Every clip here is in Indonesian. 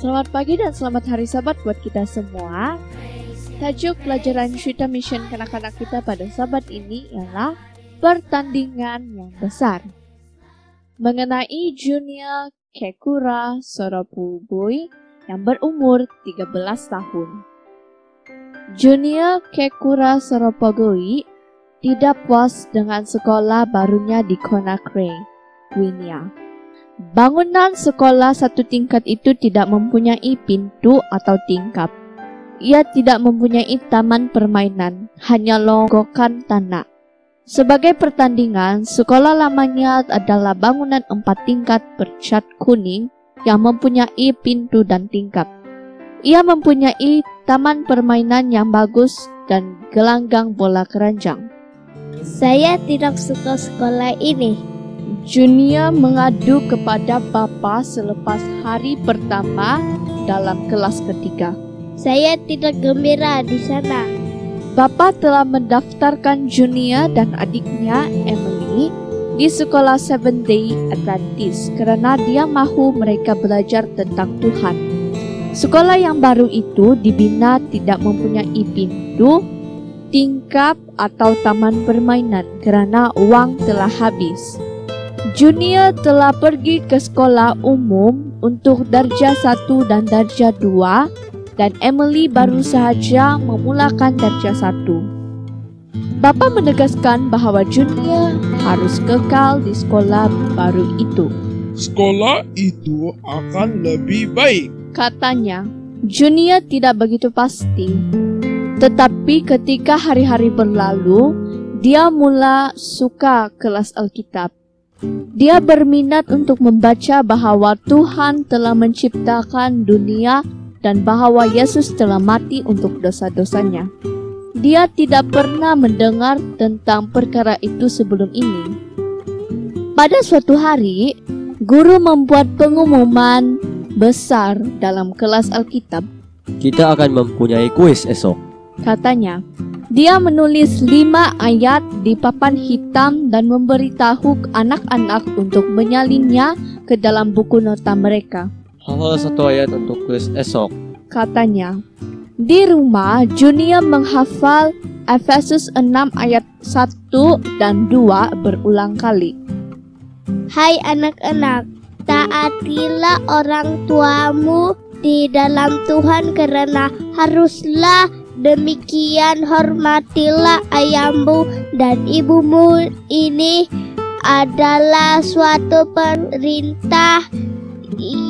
Selamat pagi dan selamat hari Sabat buat kita semua. Tajuk pelajaran Shweta Mission kanak-kanak kita pada Sabat ini ialah pertandingan yang besar. Mengenai Junior Kekura Sorapugoi yang berumur 13 tahun. Junior Kekura Sorapugoi tidak puas dengan sekolah barunya di Conakry, Guinea. Bangunan sekolah satu tingkat itu tidak mempunyai pintu atau tingkap. Ia tidak mempunyai taman permainan, hanya longgokan tanah. Sebagai pertandingan, sekolah lamanya adalah bangunan 4 tingkat bercat kuning yang mempunyai pintu dan tingkap. Ia mempunyai taman permainan yang bagus dan gelanggang bola keranjang. Saya tidak suka sekolah ini. Junior mengadu kepada bapa selepas hari pertama dalam kelas ketiga. Saya tidak gembira di sana. Bapa telah mendaftarkan Junior dan adiknya Emily di sekolah Seventh Day Adventist kerana dia mahu mereka belajar tentang Tuhan. Sekolah yang baru itu dibina tidak mempunyai pintu, tingkap atau taman permainan kerana wang telah habis. Junior telah pergi ke sekolah umum untuk darjah 1 dan darjah 2 dan Emily baru sahaja memulakan darjah 1. Bapa menegaskan bahawa Junior harus kekal di sekolah baru itu. Sekolah itu akan lebih baik, katanya. Junior tidak begitu pasti. Tetapi ketika hari-hari berlalu, dia mula suka kelas Alkitab. Dia berminat untuk membaca bahawa Tuhan telah menciptakan dunia dan bahawa Yesus telah mati untuk dosa-dosanya. Dia tidak pernah mendengar tentang perkara itu sebelum ini. Pada suatu hari, guru membuat pengumuman besar dalam kelas Alkitab. Kita akan mempunyai kuis esok, katanya. Dia menulis 5 ayat di papan hitam dan memberitahu anak-anak untuk menyalinnya ke dalam buku nota mereka. hafal 1 ayat untuk kuis esok, katanya. Di rumah, Junior menghafal Efesus 6 ayat 1 dan 2 berulang kali. Hai anak-anak, taatilah orang tuamu di dalam Tuhan kerana haruslah demikian, hormatilah ayahmu dan ibumu. Ini adalah suatu perintah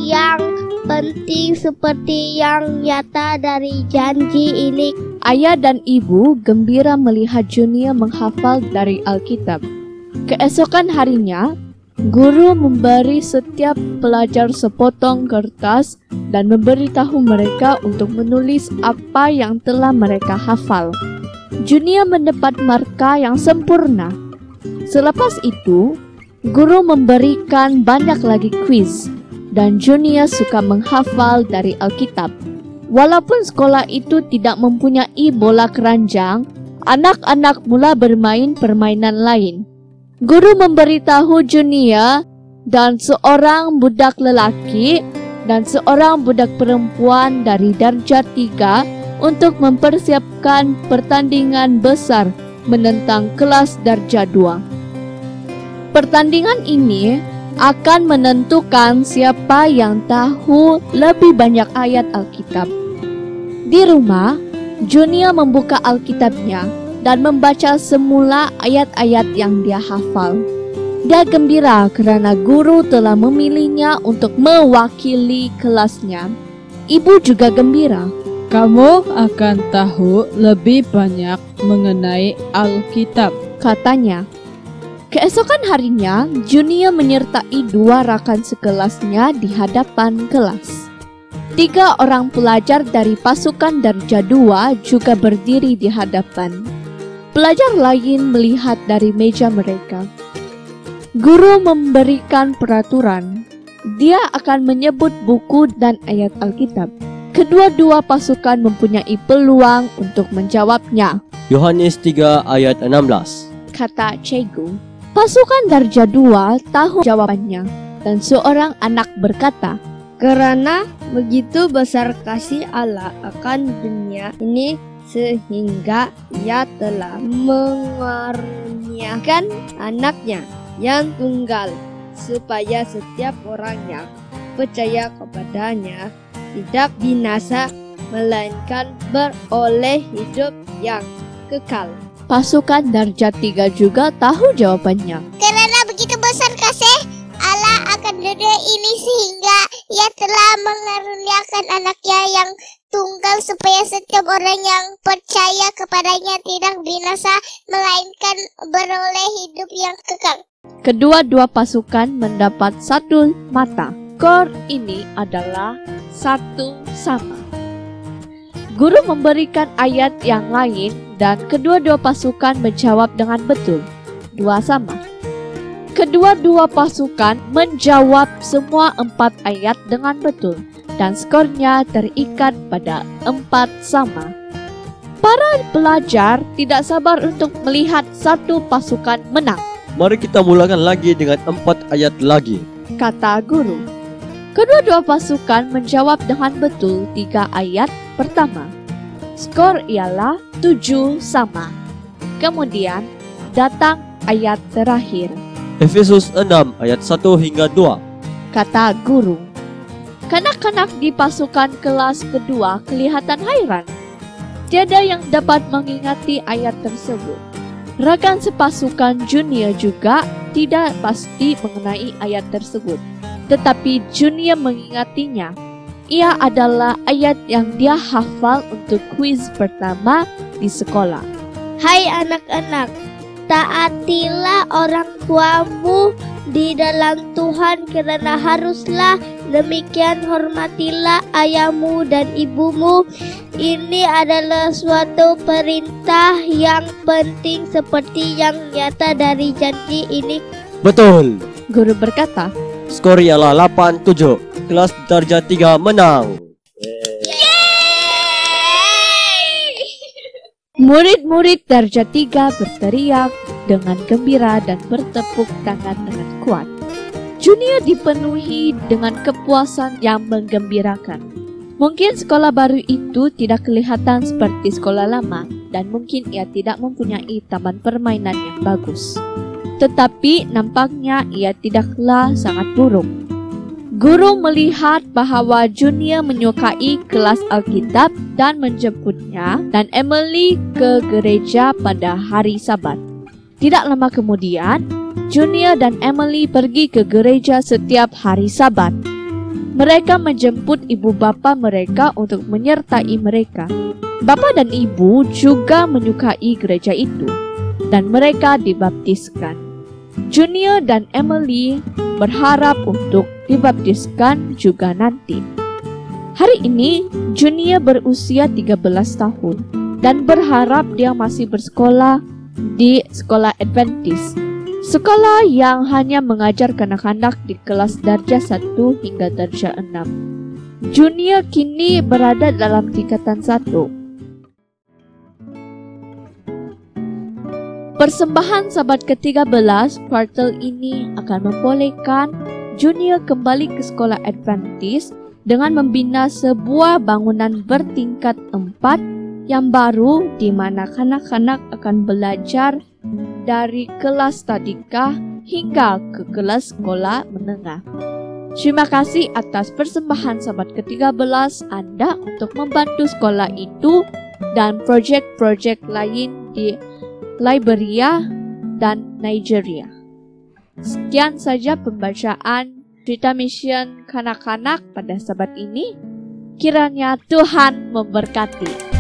yang penting seperti yang nyata dari janji ini. Ayah dan ibu gembira melihat Junior menghafal dari Alkitab. Keesokan harinya, guru memberi setiap pelajar sepotong kertas dan memberitahu mereka untuk menulis apa yang telah mereka hafal. Junior mendapat markah yang sempurna. Selepas itu, guru memberikan banyak lagi kuis dan Junior suka menghafal dari Alkitab. Walaupun sekolah itu tidak mempunyai bola keranjang, anak-anak mula bermain permainan lain. Guru memberitahu Junior dan seorang budak lelaki dan seorang budak perempuan dari darjah 3 untuk mempersiapkan pertandingan besar menentang kelas darjah 2. Pertandingan ini akan menentukan siapa yang tahu lebih banyak ayat Alkitab. Di rumah, Junior membuka Alkitabnya dan membaca semula ayat-ayat yang dia hafal. Dia gembira kerana guru telah memilihnya untuk mewakili kelasnya. Ibu juga gembira. Kamu akan tahu lebih banyak mengenai Alkitab, katanya. Keesokan harinya, Junior menyertai 2 rakan sekelasnya di hadapan kelas. 3 orang pelajar dari pasukan darjah 2 juga berdiri di hadapan. Pelajar lain melihat dari meja mereka. Guru memberikan peraturan. Dia akan menyebut buku dan ayat Alkitab. Kedua-dua pasukan mempunyai peluang untuk menjawabnya. Yohanes 3 ayat 16, kata cikgu. Pasukan darjah 2 tahu jawabannya dan seorang anak berkata, Kerana Begitu besar kasih Allah akan dunia ini sehingga Ia telah mengaruniakan anaknya yang tunggal supaya setiap orang yang percaya kepadanya tidak binasa melainkan beroleh hidup yang kekal. Pasukan darjat 3 juga tahu jawabannya. Karena begitu besar kasih Allah akan dunia ini sehingga Ia telah mengaruniakan anaknya yang tunggal supaya setiap orang yang percaya kepadanya tidak binasa melainkan beroleh hidup yang kekal. Kedua-dua pasukan mendapat 1 mata. Skor ini adalah 1 sama. Guru memberikan ayat yang lain dan kedua-dua pasukan menjawab dengan betul. 2 sama. Kedua-dua pasukan menjawab semua 4 ayat dengan betul dan skornya terikat pada 4 sama. Para pelajar tidak sabar untuk melihat satu pasukan menang, Mari kita mulakan lagi dengan 4 ayat lagi. kata guru. Kedua-dua pasukan menjawab dengan betul 3 ayat pertama. Skor ialah 7 sama. Kemudian datang ayat terakhir, Efesus 6 ayat 1 hingga 2. kata guru. Kanak-kanak di pasukan kelas kedua kelihatan hairan. Tiada yang dapat mengingati ayat tersebut. Rakan sepasukan junior juga tidak pasti mengenai ayat tersebut. Tetapi junior mengingatinya. Ia adalah ayat yang dia hafal untuk kuis pertama di sekolah. Hai anak-anak, taatilah orang tuamu di dalam Tuhan kerana haruslah demikian hormatilah ayahmu dan ibumu. Ini adalah suatu perintah yang penting seperti yang nyata dari janji ini. Betul. Guru berkata, Skor ialah 8-7. Kelas darjah 3 menang. murid-murid darjah 3 berteriak dengan gembira dan bertepuk tangan dengan kuat. Junior dipenuhi dengan kepuasan yang menggembirakan. Mungkin sekolah baru itu tidak kelihatan seperti sekolah lama dan mungkin ia tidak mempunyai taman permainan yang bagus. Tetapi nampaknya ia tidaklah sangat buruk. Guru melihat bahawa Junior menyukai kelas Alkitab dan menjemputnya dan Emily ke gereja pada hari Sabat. Tidak lama kemudian, Junior dan Emily pergi ke gereja setiap hari Sabat. Mereka menjemput ibu bapa mereka untuk menyertai mereka. Bapa dan ibu juga menyukai gereja itu dan mereka dibaptiskan. Junior dan Emily berharap untuk dibaptiskan juga nanti. Hari ini, Junior berusia 13 tahun dan berharap dia masih bersekolah di sekolah Adventist. Sekolah yang hanya mengajar kanak-kanak di kelas darjah 1 hingga darjah 6. Junior kini berada dalam tingkatan 1. Persembahan Sabat ke-13 kuartal ini akan membolehkan Junior kembali ke sekolah Adventist dengan membina sebuah bangunan bertingkat 4 yang baru di mana kanak-kanak akan belajar dari kelas tadika hingga ke kelas sekolah menengah. Terima kasih atas persembahan Sabat ke-13 Anda untuk membantu sekolah itu dan projek-projek lain di Liberia dan Nigeria. Sekian saja pembacaan cerita misi kanak-kanak pada Sabat ini. Kiranya Tuhan memberkati.